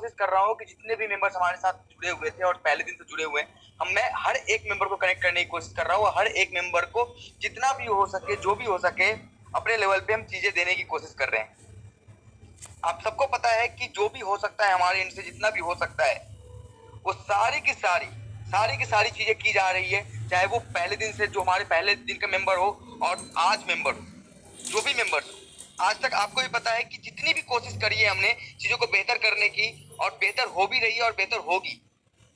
कोशिश कर रहा हूँ कि जितने भी मेंबर्स हमारे साथ जुड़े हुए थे और पहले दिन से जुड़े हुए हैं, मैं हर एक मेंबर को कनेक्ट करने की कोशिश कर रहा हूँ। हर एक मेंबर को जितना भी हो सके, जो भी हो सके, अपने लेवल पे हम चीजें देने की कोशिश कर रहे हैं। आप सबको पता है कि जो भी हो सकता है हमारे इनसे, जितना भी हो सकता है, वो सारी की सारी चीजें की जा रही है। चाहे वो पहले दिन से, जो हमारे पहले दिन का मेंबर हो और आज मेंबर हो, जो भी मेंबर्स हो, आज तक आपको भी पता है कि जितनी भी कोशिश करी है हमने चीजों को बेहतर करने की, और बेहतर हो भी रही है और बेहतर होगी,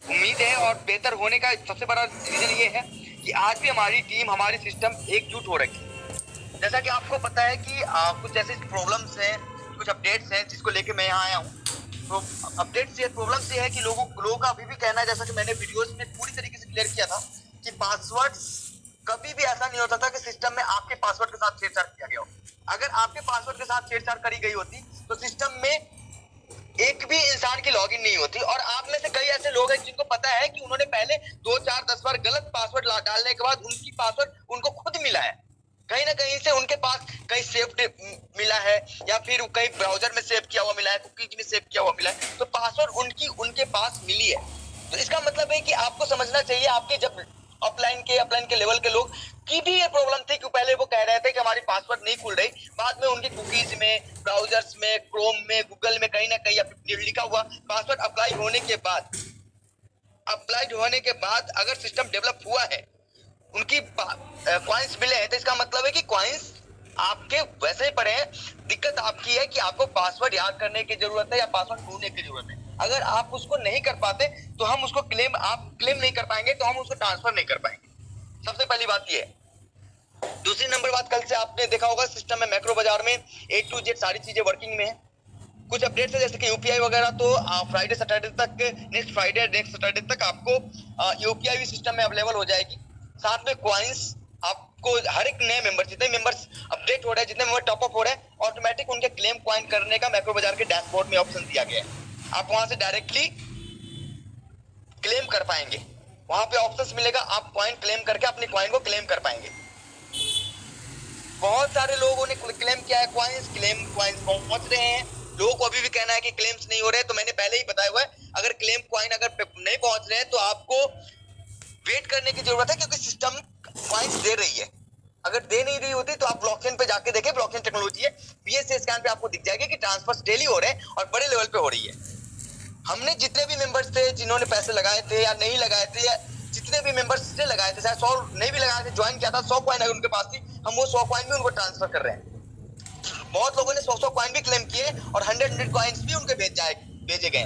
उम्मीद है। और बेहतर होने का सबसे बड़ा रीजन ये है कि आज भी हमारी टीम, हमारी सिस्टम एकजुट हो रखी है। जैसा कि आपको पता है कि कुछ ऐसे प्रॉब्लम्स हैं, कुछ अपडेट्स हैं जिसको लेके मैं यहाँ आया हूँ। तो अपडेट्स ये प्रॉब्लम्स ये है कि लोगों का अभी भी कहना है, जैसा कि मैंने वीडियोस में पूरी तरीके से क्लियर किया था, कि पासवर्ड कभी भी ऐसा नहीं होता था कि सिस्टम में आपके पासवर्ड के साथ छेड़छाड़ किया गया हो। अगर आपके पासवर्ड के साथ छेड़छाड़ करी गई होती तो सिस्टम में एक भी इंसान की लॉगिन नहीं होती। और आप में से कई ऐसे लोग हैं जिनको पता है कि उन्होंने पहले 2, 4, 10 बार गलत पासवर्ड डालने के बाद उनकी पासवर्ड उनको खुद मिला है, कहीं ना कहीं से उनके पास कहीं सेव मिला है, या फिर कहीं ब्राउजर में सेव किया हुआ मिला है, कुकीज में सेव किया हुआ मिला है, तो पासवर्ड उनके पास मिली है। तो इसका मतलब है कि आपको समझना चाहिए, आपके जब अपलाइन के लेवल के लोग की भी ये प्रॉब्लम थी कि पहले वो कह रहे थे कि हमारी पासवर्ड नहीं खुल रही, बाद में उनके कुकीज में, ब्राउजर्स में, क्रोम में, गूगल में कहीं ना कहीं लिखा हुआ पासवर्ड अप्लाई होने के बाद अगर सिस्टम डेवलप हुआ है, उनकी कॉइन्स मिले हैं, तो इसका मतलब है कि कॉइन्स आपके वैसे ही पड़े हैं। दिक्कत आपकी है कि आपको पासवर्ड याद करने की जरूरत है या पासवर्ड ढूंढने की जरूरत है। अगर आप उसको नहीं कर पाते तो हम उसको आप क्लेम नहीं कर पाएंगे, तो हम उसको ट्रांसफर नहीं कर पाएंगे। सबसे पहली बात ये है। दूसरी नंबर बात, कल से आपने देखा होगा सिस्टम में, मैक्रो बाजार में A to Z सारी चीजें वर्किंग में है। कुछ अपडेट्स है जैसे कि यूपीआई वगैरह, तो फ्राइडे सैटरडे तक, नेक्स्ट सैटरडे तक आपको यूपीआई भी सिस्टम में अवेलेबल हो जाएगी। साथ में कॉइन्स आपको हर एक नए मेंबर, जितने मेंबर्स अपडेट हो रहे हैं, जितने मेंबर टॉपअप हो रहे हैं, ऑटोमेटिक उनके क्लेम कॉइन करने का मैक्रो बाजार के डैशबोर्ड में ऑप्शन दिया गया है। आप वहां से डायरेक्टली क्लेम कर पाएंगे, वहां पे ऑप्शंस मिलेगा, आप कॉइन क्लेम करके अपनी कॉइन को क्लेम कर पाएंगे। बहुत सारे लोगों ने क्लेम किया है कॉइन्स पहुंच रहे हैं। लोगों को अभी भी कहना है कि क्लेम्स नहीं हो रहे, तो मैंने पहले ही बताया हुआ है, अगर क्लेम कॉइन अगर नहीं पहुंच रहे हैं तो आपको वेट करने की जरूरत है, क्योंकि सिस्टम कॉइन्स दे रही है। अगर दे नहीं रही होती तो आप ब्लॉकचेन पे जाके देखें, ब्लॉकचेन टेक्नोलॉजी है, बीएसए स्कैन पे आपको दिख जाएगा कि ट्रांसफर्स डेली हो रहे हैं और बड़े लेवल पे हो रही है। हमने जितने भी मेंबर्स थे जिन्होंने पैसे लगाए थे या नहीं लगाए थे, या जितने भी मेंबर्स ने लगाए थे, चाहे 100 नहीं भी लगाए थे, ज्वाइन किया था, 100 कॉइन अगर उनके पास थी, हम वो 100 कॉइन भी उनको ट्रांसफर कर रहे हैं। बहुत लोगों ने 100 कॉइन भी क्लेम किए और 100 कॉइन्स भी उनके भेजे गए।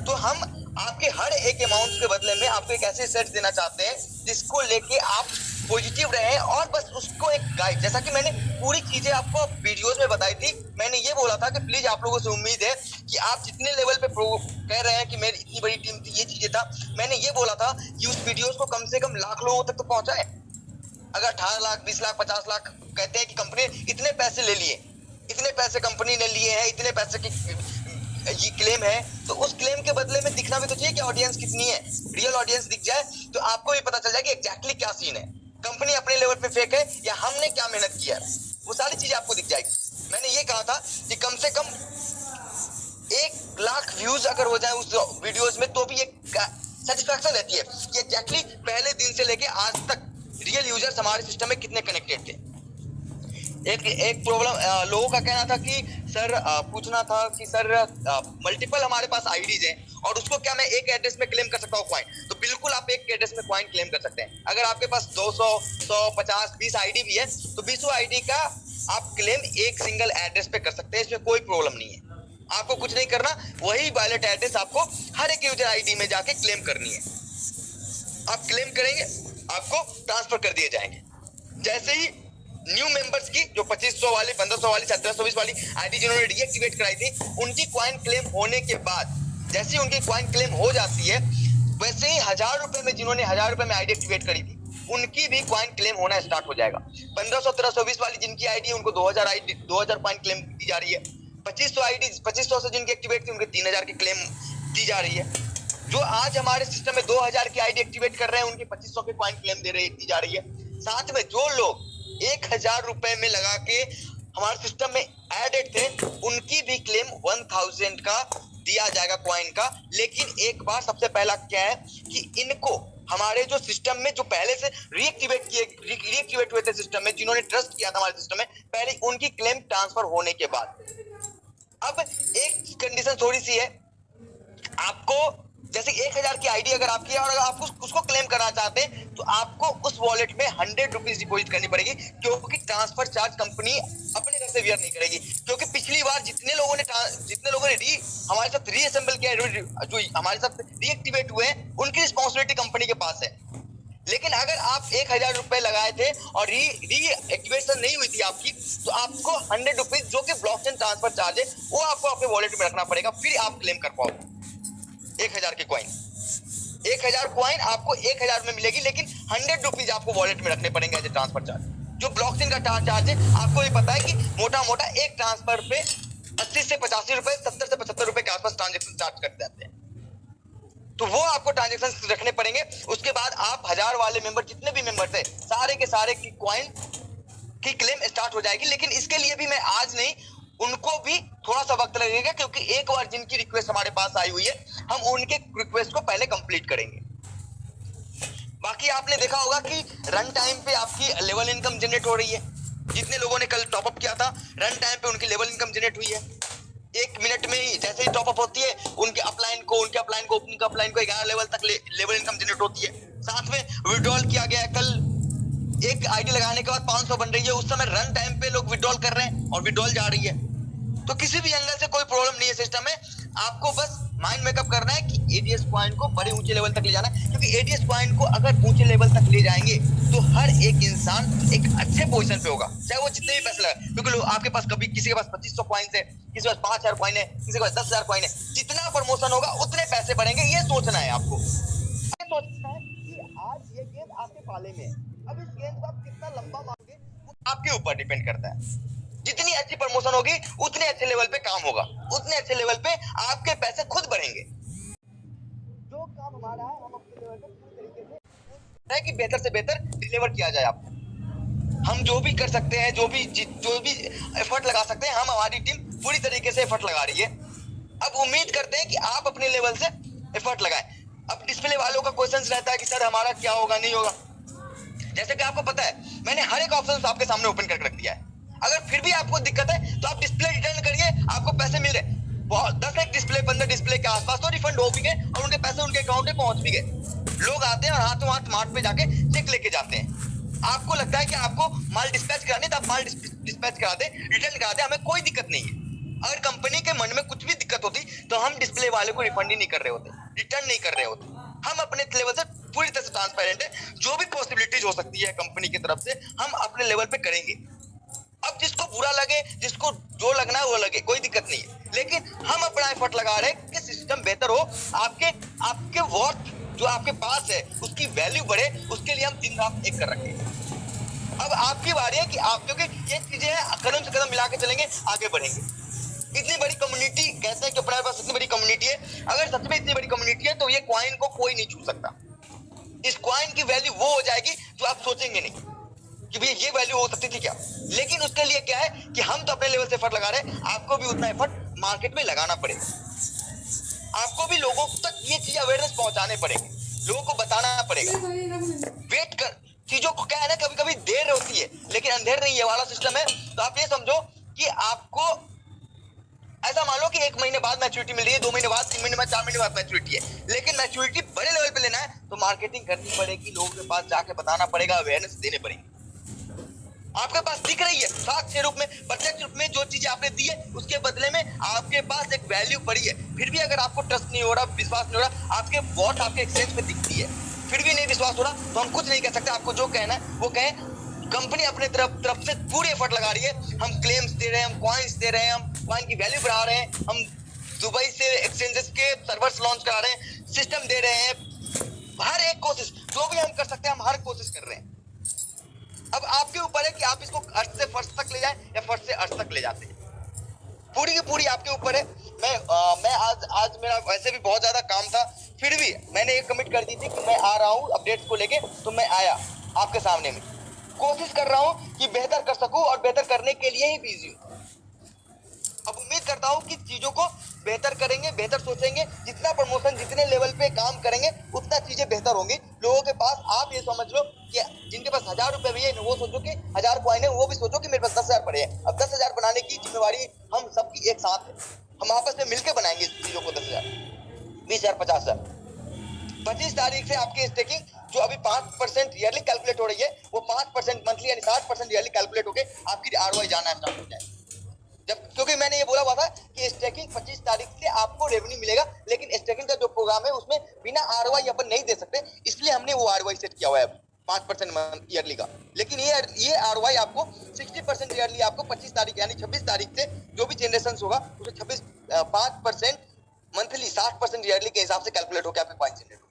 तो हम आपके हर एक अमाउंट के बदले में आपको एक ऐसे सेट देना चाहते हैं जिसको लेके आप पॉजिटिव रहे, और बस उसको एक गाइड, जैसा कि मैंने पूरी चीजें आपको वीडियोस में बताई थी। मैंने ये बोला था कि प्लीज आप लोगों से उम्मीद है कि आप जितने लेवल पे कह रहे हैं कि मेरी इतनी बड़ी टीम थी, ये चीजें था, मैंने ये बोला था कि उस वीडियोस को कम से कम लाख लोगों तक तो पहुंचाए। अगर 18 लाख, 20 लाख, 50 लाख कहते हैं कि कंपनी इतने पैसे ले लिए, इतने पैसे कंपनी ने लिए हैं, इतने पैसे की ये क्लेम है, तो उस क्लेम के बदले में दिखना भी तो चाहिए कि ऑडियंस कितनी है। रियल ऑडियंस दिख जाए तो आपको भी पता चल जाए कि एग्जैक्टली क्या सीन है, कंपनी अपने लेवल पे फेक है या हमने क्या मेहनत किया है, वो सारी चीजें आपको दिख जाएगी। मैंने ये कहा था कि कम से कम 1 लाख व्यूज अगर हो जाए उस वीडियोस में, तो भी एक सेटिस्फैक्शन रहती है कि एग्जैक्टली पहले दिन से लेके आज तक रियल यूजर्स हमारे सिस्टम में कितने कनेक्टेड थे। एक प्रॉब्लम लोगों का कहना था कि सर, पूछना था कि सर, मल्टीपल हमारे पास आईडीज हैं और उसको क्या मैं एक एड्रेस में क्लेम कर सकता हूँ कॉइन? तो बिल्कुल आप एक एड्रेस में कॉइन क्लेम कर सकते हैं। अगर आपके पास 200, 100, 50, 20 आईडी भी है, तो 20 आईडी का आप क्लेम एक सिंगल एड्रेस पे कर सकते हैं, इसमें कोई प्रॉब्लम नहीं है। आपको कुछ नहीं करना, वही वैलिड एड्रेस आपको हर एक यूजर आईडी में जाके क्लेम करनी है। आप क्लेम करेंगे, आपको ट्रांसफर कर दिए जाएंगे। जैसे ही न्यू मेंबर्स की जो 2500 वाली, 1500 वाली, 1720 वाली आईडी जिन्होंने डीएक्टिवेट कराई थी, उनकी कॉइन क्लेम होने के बाद, जैसे ही उनकी कॉइन क्लेम हो जाती है, वैसे ही 1000 रुपए में जिन्होंने 1000 रुपए में आईडी एक्टिवेट करी थी, उनकी भी कॉइन क्लेम होना स्टार्ट हो जाएगा। 1500, 1320 वाली जिनकी आईडी है, उनको 2000 कॉइन क्लेम दी जा रही है। 2500 से जिनकी एक्टिवेट थी, उनके 3000 की क्लेम दी जा रही है। जो आज हमारे सिस्टम में 2000 की आईडी एक्टिवेट कर रहे हैं, उनकी 2500 की कॉइन क्लेम दी जा रही है। साथ में जो लोग 1000 रुपए में लगा के हमारे सिस्टम में एडेड थे, उनकी भी क्लेम 1000 का दिया जाएगा कॉइन का। लेकिन एक बार सबसे पहला क्या है कि इनको हमारे जो सिस्टम में जो पहले से रीएक्टिवेट हुए थे सिस्टम में, जिन्होंने ट्रस्ट किया था हमारे सिस्टम में, पहले उनकी क्लेम ट्रांसफर होने के बाद अब एक कंडीशन थोड़ी सी है, आपको जैसे 1000 की आईडी अगर आपकी है और अगर आप उसको क्लेम करना चाहते हैं तो आपको उस वॉलेट में 100 रुपीज डिपॉजिट करनी पड़ेगी, क्योंकि ट्रांसफर चार्ज कंपनी अपने घर से बियर नहीं करेगी। क्योंकि पिछली बार जितने लोगों ने हमारे साथ रीअसेंबल किया, जो हमारे साथ रीएक्टिवेट हुए, उनकी रिस्पॉन्सिबिलिटी कंपनी के पास है। लेकिन अगर आप 1000 रुपए लगाए थे और रीएक्टिवेशन नहीं हुई थी आपकी, तो आपको 100 रुपीज जो कि ब्लॉकचेन ट्रांसफर चार्ज है वो आपको अपने वॉलेट में रखना पड़ेगा, फिर आप क्लेम कर पाओगे 1000 के कॉइन। 1000 कॉइन आपको 1000 में मिलेगी, लेकिन 100 रुपीज आपको वॉलेट में रखने पड़ेंगे एज ए ट्रांसफर चार्ज। जो ब्लॉकचेन का चार्ज है, आपको भी पता है कि मोटा मोटा एक ट्रांसफर पे 80 से 85 रुपए, 70 से 75 रुपए के आसपास ट्रांजेक्शन चार्ज करते जाते हैं। तो वो आपको ट्रांजेक्शन रखने पड़ेंगे। उसके बाद आप 1000 वाले मेंबर, जितने भी मेंबर थे, सारे के सारे की कॉइन की क्लेम स्टार्ट हो जाएगी। लेकिन इसके लिए भी मैं आज नहीं, उनको भी थोड़ा सा वक्त लगेगा, क्योंकि एक बार जिनकी रिक्वेस्ट हमारे पास आई हुई है, हम उनके रिक्वेस्ट को पहले कंप्लीट करेंगे। बाकी आपने देखा होगा कि रन टाइम पे आपकी लेवल इनकम जनरेट हो रही है। जितने लोगों ने कल टॉपअप किया था, रन टाइम पे उनकी लेवल इनकम जनरेट हुई है। 1 मिनट में ही जैसे ही टॉपअप होती है, उनके अपलाइन को 11 लेवल तक लेवल इनकम जनरेट होती है। साथ में विड्रॉल किया गया है, कल एक आईडी लगाने के बाद 500 बन रही है। उस समय रन टाइम पे लोग विड्रॉल कर रहे हैं और विड्रॉल जा रही है। तो किसी भी एंगल से कोई प्रॉब्लम नहीं है सिस्टम में। आपको बस माइंड मेकअप करना है कि एडीएस कॉइन को बड़े ऊंचे लेवल तक ले जाना है, क्योंकि एडीएस कॉइन को अगर ऊंचे लेवल तक ले जाएंगे तो हर एक इंसान एक अच्छे पोजीशन पे होगा, चाहे वो जितने भी पैसे लगाए। क्योंकि आपके पास कभी किसी के पास 2500 कॉइन है, किसी के पास 5000 कॉइन है, किसी के पास 10000 कॉइन है। जितना प्रमोशन होगा उतने पैसे बढ़ेंगे। ये सोचना है आपको, ये सोचना है कि आज ये गेंद आपके पाले में है। अब इस गेंद को आप कितना लंबा मारोगे वो आपके ऊपर डिपेंड करता है। जितनी अच्छी प्रमोशन होगी उतने अच्छे लेवल पे काम होगा, उतने अच्छे लेवल पे आपके पैसे खुद बढ़ेंगे। जो काम हमारा है, हम अपने लेवल पे पूरी तरीके से है कि बेहतर से बेहतर डिलीवर किया जाए आपको। हम जो भी कर सकते हैं, जो भी एफर्ट लगा सकते हैं, हम हमारी टीम पूरी तरीके से एफर्ट लगा रही है। अब उम्मीद करते हैं कि आप अपने लेवल से एफर्ट लगाएं। अब डिस्प्ले वालों का क्वेश्चन रहता है कि सर हमारा क्या होगा, नहीं होगा। जैसे कि आपको पता है, मैंने हर एक ऑप्शन आपके सामने ओपन करके रख दिया है। अगर फिर भी आपको दिक्कत है तो आप डिस्प्ले रिटर्न करिए, आपको पैसे मिल रहे। बहुत 10 एक डिस्प्ले, 15 डिस्प्ले के आसपास तो रिफंड हो भी गए और उनके पैसे उनके अकाउंट में पहुंच भी गए। लोग आते हैं और हाथों हाथ मार्ट पे जाके चेक लेके जाते हैं। आपको लगता है कि आपको माल डिस्पैच कराने, तो आप माल डिस्पैच करा दें, रिटर्न करा दें, हमें कोई दिक्कत नहीं है। अगर कंपनी के मन में कुछ भी दिक्कत होती तो हम डिस्प्ले वाले को रिफंड ही नहीं कर रहे होते, रिटर्न नहीं कर रहे होते। हम अपने लेवल से पूरी तरह से ट्रांसपेरेंट है। जो भी पॉसिबिलिटीज हो सकती है कंपनी की तरफ से, हम अपने लेवल पे करेंगे। अब जिसको बुरा लगे, जिसको जो लगना है वो लगे, कोई दिक्कत नहीं है। लेकिन हम अपना एफर्ट लगा रहे हैं कि सिस्टम बेहतर हो, आपके वर्थ जो आपके पास है उसकी वैल्यू बढ़े, उसके लिए हम दिन रात एक कर रखे हैं। अब आपकी बारी है कि आप, क्योंकि ये चीजें हैं, कदम से कदम मिला के चलेंगे, आगे बढ़ेंगे। इतनी बड़ी कम्युनिटी, कहते हैं कि अपने पास इतनी बड़ी कम्युनिटी है। अगर सच में इतनी बड़ी कम्युनिटी है तो ये कॉइन को कोई नहीं छू सकता। इस कॉइन की वैल्यू वो हो जाएगी जो आप सोचेंगे नहीं कि भाई ये वैल्यू हो सकती थी क्या। लेकिन उसके लिए क्या है कि हम तो अपने लेवल से एफर्ट लगा रहे हैं, आपको भी उतना एफर्ट मार्केट में लगाना पड़ेगा। आपको भी लोगों तक ये चीज अवेयरनेस पहुंचाने पड़ेंगे, लोगों को बताना पड़ेगा। वेट कर, चीजों को क्या है ना, कभी कभी देर होती है लेकिन अंधेर नहीं है वाला सिस्टम है। तो आप ये समझो कि आपको ऐसा मान लो कि 1 महीने बाद मैच्योरिटी मिल रही है, 2 महीने बाद, 3 महीने बाद, 4 महीने बाद मैच्योरिटी है। लेकिन मैच्योरिटी बड़े लेवल पे लेना है तो मार्केटिंग करनी पड़ेगी, लोगों के पास जाके बताना पड़ेगा, अवेयरनेस देने पड़ेंगे। आपके पास दिख रही है साक्ष्य रूप में, प्रत्यक्ष रूप में, जो चीजें आपने दी है उसके बदले में आपके पास एक वैल्यू पड़ी है। फिर भी अगर आपको ट्रस्ट नहीं हो रहा, विश्वास नहीं हो रहा, आपके वॉट आपके एक्सचेंज पे दिखती है, फिर भी नहीं विश्वास हो रहा, तो हम कुछ नहीं कह सकते। आपको जो कहना है वो कहें। कंपनी अपने तरफ से पूरी एफर्ट लगा रही है। हम क्लेम्स दे रहे हैं, हम कॉइन्स दे रहे हैं, हम कॉइन की वैल्यू बढ़ा रहे हैं, हम दुबई से एक्सचेंजेस के सर्वर्स लॉन्च करा रहे हैं, सिस्टम दे रहे हैं। हर एक कोशिश जो भी हम कर सकते हैं, हम हर कोशिश कर रहे हैं। अब आपके ऊपर है कि आप इसको अर्थ से फर्श तक ले जाएं या फर्श से अर्थ तक ले जाते हैं। पूरी की पूरी आपके ऊपर है। मैं आज मेरा वैसे भी बहुत ज्यादा काम था, फिर भी मैंने एक कमिट कर दी थी कि मैं आ रहा हूँ अपडेट्स को लेके, तो मैं आया आपके सामने में। कोशिश कर रहा हूँ कि बेहतर कर सकूं और बेहतर करने के लिए ही बिजी हूँ। अब उम्मीद करता हूँ कि चीजों को बेहतर करेंगे, बेहतर सोचेंगे, जितना प्रमोशन जितने लेवल पे काम करेंगे उतना चीजें बेहतर होंगी लोगों के पास। आप ये समझ लो कि जिनके पास 1000 रुपए भी है वो सोचो कि 1000 कॉइन है, वो भी सोचो कि मेरे पास 10,000 पड़े हैं। अब 10,000 बनाने की जिम्मेवारी हम सबकी एक साथ है, हम आपस में मिलकर बनाएंगे इस चीजों को। 10,000, 20,000, 50,000। 25 तारीख से आपकी स्टेकिंग जो अभी 5% ईयरली कैलकुलेट हो रही है, वो 5% मंथली यानी 60% ईयरली कैलकुलेट होकर आपकी आरओआई जाना स्टार्ट हो जाए। जब क्योंकि मैंने ये बोला हुआ था कि स्टेकिंग 25 तारीख से आपको रेवेन्यू मिलेगा, लेकिन स्टेकिंग का जो प्रोग्राम है उसमें बिना आरओआई अपन नहीं दे सकते, इसलिए हमने वो आरओआई सेट किया हुआ है 5% ईयरली का। लेकिन ये आरओआई आपको 60% ईयरली आपको 25 तारीख यानी 26 तारीख से जो भी जनरेशन होगा उसे 5% मंथली 60% ईयरली के हिसाब से कैलकुलेट होकर आपके कॉइन जनरेट।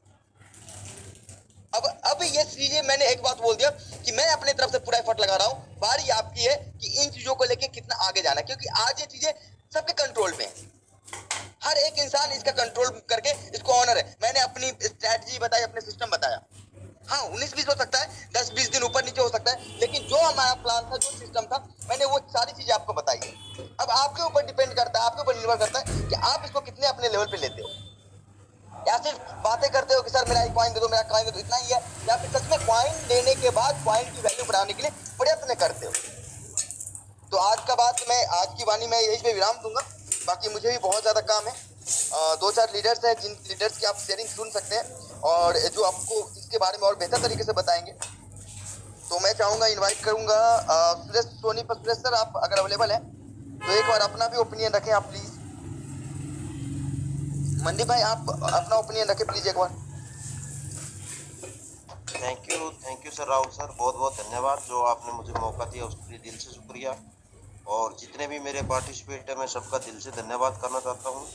अब ये चीजें मैंने एक बात बोल दिया कि मैं अपने तरफ से पूरा एफर्ट लगा रहा हूँ, बारी आपकी है कि इन चीजों को लेके कितना आगे जाना है, क्योंकि आज ये चीजें सबके कंट्रोल में है। हर एक इंसान इसका कंट्रोल करके इसको ऑनर है। मैंने अपनी स्ट्रैटेजी बताई, अपने सिस्टम बताया। हाँ 19-20 हो सकता है, 10-20 दिन ऊपर नीचे हो सकता है, लेकिन जो हमारा प्लान था, जो सिस्टम था, मैंने वो सारी चीजें आपको बताई है। अब आपके ऊपर डिपेंड करता है, आपके ऊपर निर्भर करता है कि आप इसको कितने अपने लेवल पे लेते हो, या सिर्फ बातें करते हो कि सर मेरा कॉइन दे दो, मेरा कॉइन दे दो, इतना ही है, या फिर सच में कॉइन लेने के बाद कॉइन की वैल्यू बढ़ाने के लिए प्रयत्न करते हो। तो आज की वाणी मैं यही पे विराम दूंगा। बाकी मुझे भी बहुत ज्यादा काम है। 2-4 लीडर्स हैं जिन लीडर्स की आप शेयरिंग सुन सकते हैं और जो आपको इसके बारे में और बेहतर तरीके से बताएंगे। तो मैं चाहूंगा, इन्वाइट करूंगा सुरेश सोनी पर। सुरेश सर आप अगर अवेलेबल है तो एक बार अपना भी ओपिनियन रखें आप प्लीज। मंदीप भाई आप अपना ओपिनियन रखें प्लीज एक बार। Thank you sir Rahul sir, बहुत बहुत धन्यवाद जो आपने मुझे मौका दिया, उसके लिए दिल से शुक्रिया। और जितने भी मेरे पार्टिसिपेट हैं मैं सबका दिल से धन्यवाद करना चाहता हूँ।